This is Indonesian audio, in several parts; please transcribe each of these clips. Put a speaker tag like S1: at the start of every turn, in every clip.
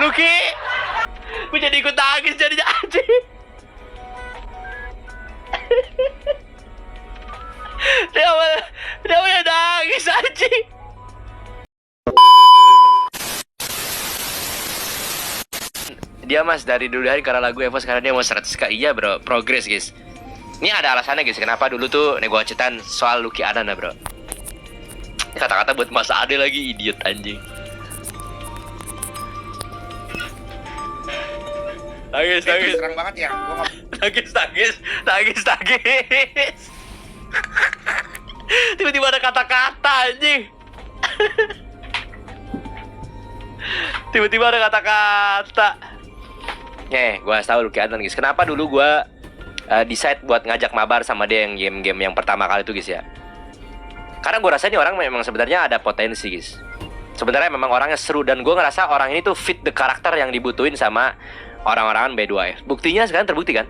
S1: Lucky, gue jadi ikut nangis jadi anjing. Dia udah nangis anjing. Dia mas dari dulu hari karena lagu Evo sekarang dia mau 100k. Iya bro, progress guys. Ini ada alasannya guys, kenapa dulu tuh nego cetan soal Lucky Adana bro. Kata-kata buat Mas Ade lagi, idiot anjing. Nangis.
S2: Serang banget ya.
S1: Nangis. Tiba-tiba ada kata-kata anjing. Tiba-tiba ada kata-kata. Gue tahu Lucky Adnan guys. Kenapa dulu gue decide buat ngajak mabar sama dia yang game-game yang pertama kali itu guys ya. Karena gue rasa ini orang memang sebenarnya ada potensi guys. Sebenarnya memang orangnya seru dan gue ngerasa orang ini tuh fit the karakter yang dibutuhin sama orang-orangan B2F. Buktinya sekarang terbukti kan.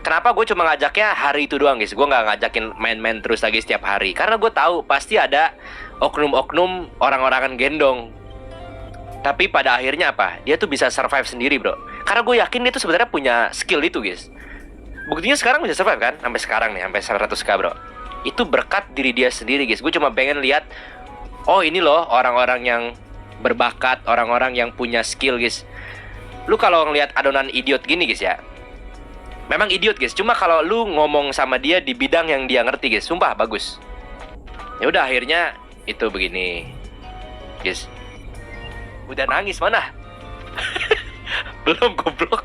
S1: Kenapa gue cuma ngajaknya hari itu doang guys. Gue gak ngajakin main-main terus lagi setiap hari. Karena gue tahu pasti ada oknum-oknum orang-orangan gendong. Tapi pada akhirnya apa? Dia tuh bisa survive sendiri bro. Karena gue yakin dia tuh sebenarnya punya skill itu guys. Buktinya sekarang bisa survive kan. Sampai sekarang nih, sampai 100k bro. Itu berkat diri dia sendiri guys. Gue cuma pengen lihat, oh ini loh orang-orang yang berbakat, orang-orang yang punya skill guys. Lu kalau ngelihat adonan idiot gini guys ya, memang idiot guys. Cuma kalau lu ngomong sama dia di bidang yang dia ngerti guys, sumpah bagus. Ya udah akhirnya itu begini guys. Udah nangis mana? Belum goblok.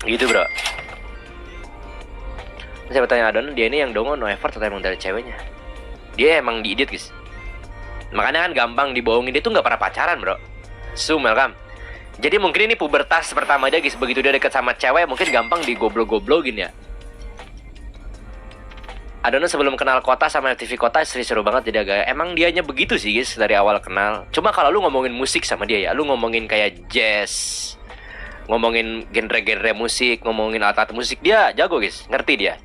S1: Gitu bro. Saya bertanya Adon, dia ini yang dongo no effort atau emang dari ceweknya? Dia emang diidiot guys. Makanya kan gampang dibohongin. Dia tuh gak pernah pacaran bro. Welcome. Jadi mungkin ini pubertas pertama aja guys. Begitu dia deket sama cewek mungkin gampang digoblok-goblokin ya. Adono sebelum kenal Kota sama FTV Kota seru banget jadi agak. Emang dianya begitu sih guys dari awal kenal. Cuma kalau lu ngomongin musik sama dia ya, lu ngomongin kayak jazz, ngomongin genre-genre musik, ngomongin alat-alat musik, dia jago guys, ngerti dia.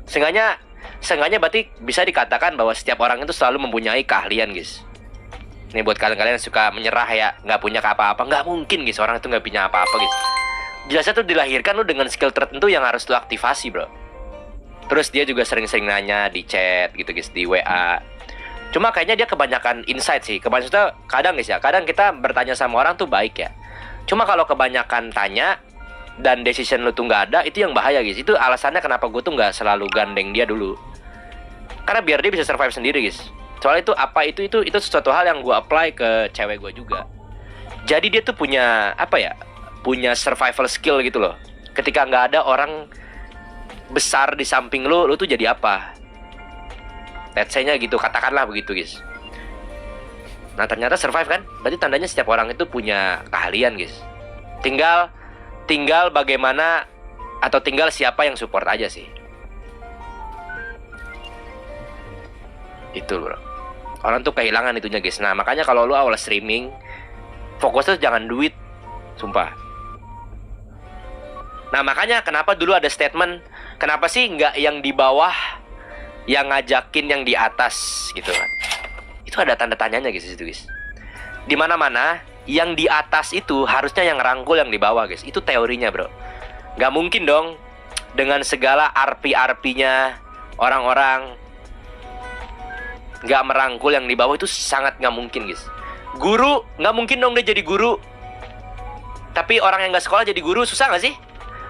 S1: Seenggaknya berarti bisa dikatakan bahwa setiap orang itu selalu mempunyai keahlian guys. Ini buat kalian-kalian yang suka menyerah ya, nggak punya apa-apa, nggak mungkin guys orang itu nggak punya apa-apa guys. Jelasnya tuh dilahirkan lu dengan skill tertentu yang harus lu aktivasi bro. Terus dia juga sering-sering nanya di chat gitu guys, di WA. Cuma kayaknya dia kebanyakan insight sih. Kebanyakan kadang guys ya, kadang kita bertanya sama orang tuh baik ya. Cuma kalau kebanyakan tanya dan decision lu tuh nggak ada, itu yang bahaya guys. Itu alasannya kenapa gue tuh nggak selalu gandeng dia dulu. Karena biar dia bisa survive sendiri guys. Soalnya itu sesuatu hal yang gue apply ke cewek gue juga. Jadi dia tuh punya apa ya? Punya survival skill gitu loh. Ketika nggak ada orang besar di samping lu tuh jadi apa? Let's say-nya gitu, katakanlah begitu guys. Nah ternyata survive kan? Berarti tandanya setiap orang itu punya keahlian guys. Tinggal bagaimana atau tinggal siapa yang support aja sih. Itu bro. Orang tuh kehilangan itunya guys. Nah makanya kalau lu awal streaming, fokusnya jangan duit. Sumpah. Nah makanya kenapa dulu ada statement, kenapa sih nggak yang di bawah yang ngajakin yang di atas gitu kan? Itu ada tanda tanyanya guys itu guys. Di mana-mana yang di atas itu harusnya yang rangkul yang di bawah guys. Itu teorinya bro. Nggak mungkin dong dengan segala RP-RP-nya orang-orang nggak merangkul yang di bawah, itu sangat nggak mungkin guys. Guru nggak mungkin dong dia jadi guru. Tapi orang yang nggak sekolah jadi guru susah nggak sih?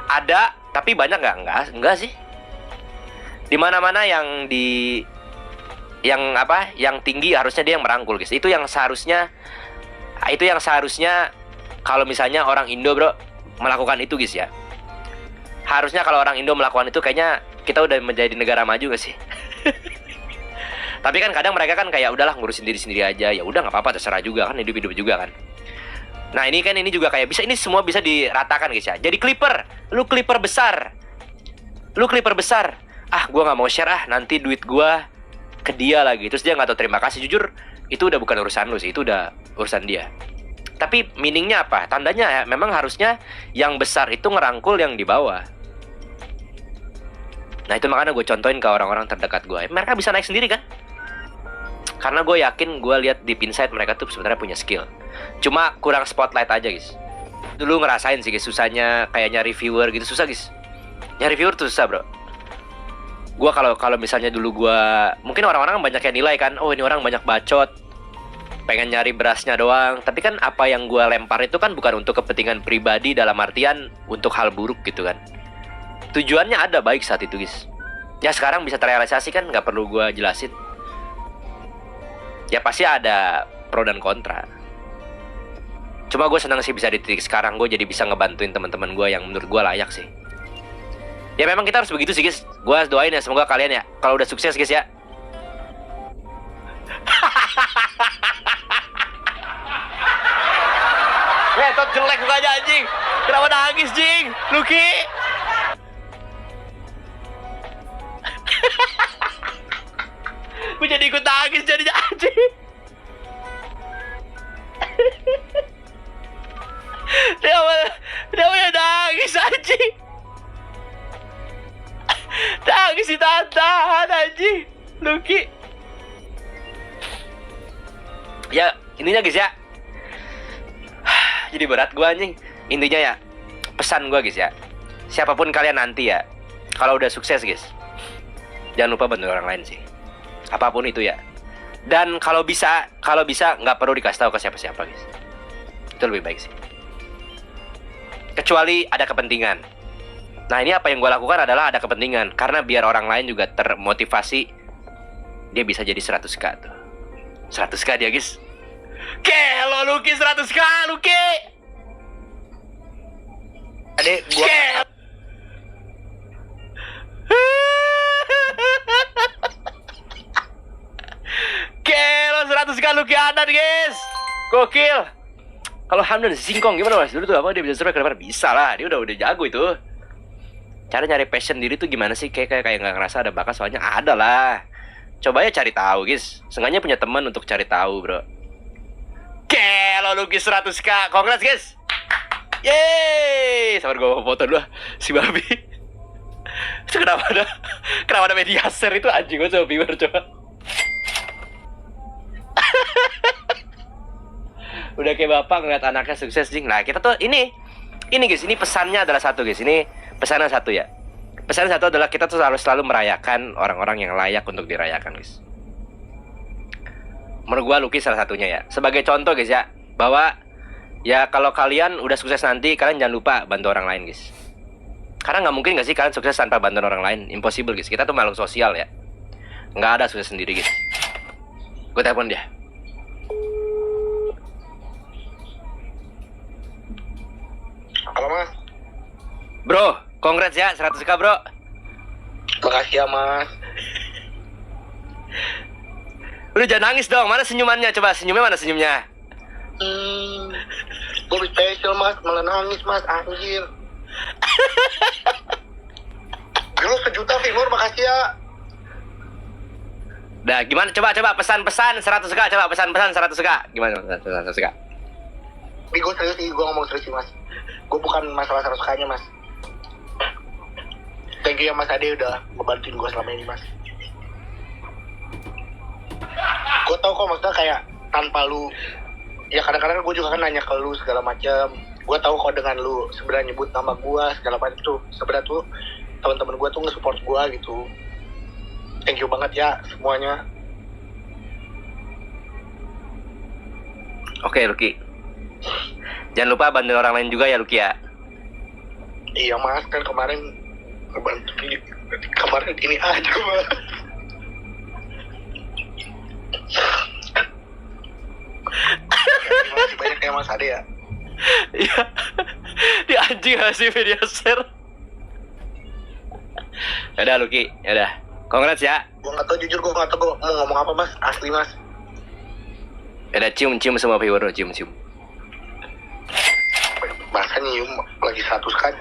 S1: Ada, tapi banyak nggak? Enggak sih. Di mana-mana yang yang tinggi harusnya dia yang merangkul guys. Itu yang seharusnya kalau misalnya orang Indo bro melakukan itu guys ya. Harusnya kalau orang Indo melakukan itu kayaknya kita udah menjadi negara maju gak sih? Tapi kan kadang mereka kan kayak udahlah ngurusin diri sendiri aja. Ya udah nggak apa-apa, terserah juga kan, hidup juga kan. Nah ini juga kayak ini semua bisa diratakan guys ya. Jadi lu clipper besar. Ah gue nggak mau share nanti duit gue ke dia lagi. Terus dia nggak tahu terima kasih. Jujur itu udah bukan urusan lu sih, itu udah urusan dia. Tapi meaningnya apa? Tandanya ya memang harusnya yang besar itu ngerangkul yang di bawah. Nah itu makanya gue contohin ke orang-orang terdekat gue. Mereka bisa naik sendiri kan? Karena gue yakin, gue lihat deep inside mereka tuh sebenarnya punya skill. Cuma kurang spotlight aja guys. Dulu ngerasain sih guys, susahnya kayak nyari viewer gitu, susah guys. Nyari viewer tuh susah bro. Gue kalau misalnya dulu gue, mungkin orang-orang banyak yang nilai kan, oh ini orang banyak bacot, pengen nyari berasnya doang. Tapi kan apa yang gue lempar itu kan bukan untuk kepentingan pribadi, dalam artian untuk hal buruk gitu kan. Tujuannya ada baik saat itu guys. Ya sekarang bisa terrealisasi kan, nggak perlu gue jelasin. Ya pasti ada pro dan kontra. Cuma gue senang sih bisa di titik sekarang gue jadi bisa ngebantuin teman-teman gue yang menurut gue layak sih. Ya memang kita harus begitu sih guys. Gue doain ya semoga kalian ya kalau udah sukses guys ya. Ngetot jelek mukanya anjing. Kenapa nangis jing? Luki. Gue jadi ikut nangis jadinya anjing. Dia mau nangis anjing. Nangis si tahan anjing. Luki. Ya intinya guys ya, jadi berat gue anjing. Intinya ya, pesan gue guys ya, siapapun kalian nanti ya, kalau udah sukses guys, jangan lupa bantu orang lain sih, apapun itu ya. Dan kalau bisa nggak perlu dikasih tahu ke siapa-siapa guys, itu lebih baik sih, kecuali ada kepentingan. Nah ini apa yang gue lakukan adalah ada kepentingan, karena biar orang lain juga termotivasi, dia bisa jadi 100k tuh. 100k dia guys. Kelo Luki 100k Luki. Adek gua Kelo 100k Luki ada guys. Gokil. Kalau Hamdan singkong gimana mas? Dulu tuh apa dia bisa survive, kenapa? Bisa lah, dia udah jago itu. Cara nyari passion diri tuh gimana sih? Kayak nggak ngerasa ada bakat, soalnya ada lah. Coba ya cari tahu guys. Sengaja punya teman untuk cari tahu bro. Kelo Luki 100k, congrats guys. Yeay. Sabar gue mau foto dulu si babi. Itu kenapa ada media share itu anjing, gue coba viewer coba. Udah kayak bapak ngeliat anaknya sukses jing. Nah kita tuh ini guys, ini pesannya adalah satu guys. Ini pesannya satu ya. Pesan satu adalah kita tuh harus selalu merayakan orang-orang yang layak untuk dirayakan guys. Menurut gua Luki salah satunya ya. Sebagai contoh guys ya, bahwa ya kalau kalian udah sukses nanti, kalian jangan lupa bantu orang lain guys. Karena nggak mungkin nggak sih kalian sukses tanpa bantuan orang lain. Impossible guys. Kita tuh makhluk sosial ya. Nggak ada sukses sendiri guys. Gue telepon dia.
S2: Halo mas.
S1: Bro, congrats ya 100k bro.
S2: Makasih ya mas.
S1: Udah jangan nangis dong, mana senyumannya? Coba senyumnya, mana senyumnya?
S2: Gue spesial mas, malah nangis mas, anjir. Lu 1 juta viewer, makasih ya.
S1: Dah, gimana? Coba pesan-pesan 100k, coba pesan-pesan 100k. Gimana pesan 100k?
S2: Ini gue serius sih, gue ngomong serius sih mas. Gue bukan masalah 100k-nya mas. Thank you ya mas Ade udah ngebantuin gue selama ini mas. Gue tau kok maksudnya kayak tanpa lu, ya kadang-kadang gue juga kan nanya ke lu segala macam. Gue tahu kok dengan lu sebenarnya nyebut nama gue segala macam tuh sebenarnya tuh teman-teman gue tuh nge-support gue gitu. Thank you banget ya semuanya.
S1: Oke Luki, jangan lupa bantu orang lain juga ya Luki ya.
S2: Iya mas, kan kemarin ngebantu ini aja mas. Masih banyak ya mas Ade ya.
S1: Iya, di anjing ngasih media share. Yaudah Luki, yaudah, congrats ya.
S2: Gue nggak tahu, jujur gue nggak tahu gue mau ngomong apa mas, asli mas.
S1: Yaudah, cium semua viewer, cium.
S2: Masa nyium lagi 100 kan.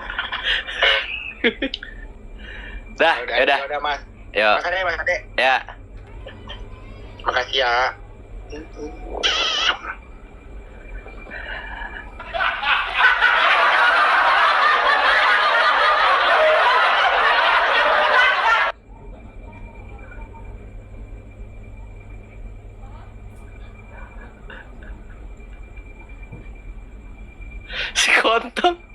S1: Dah, yaudah.
S2: Udah mas.
S1: Yo.
S2: Makasih ya mas Ade.
S1: Ya.
S2: Makasih ya.
S1: lontong.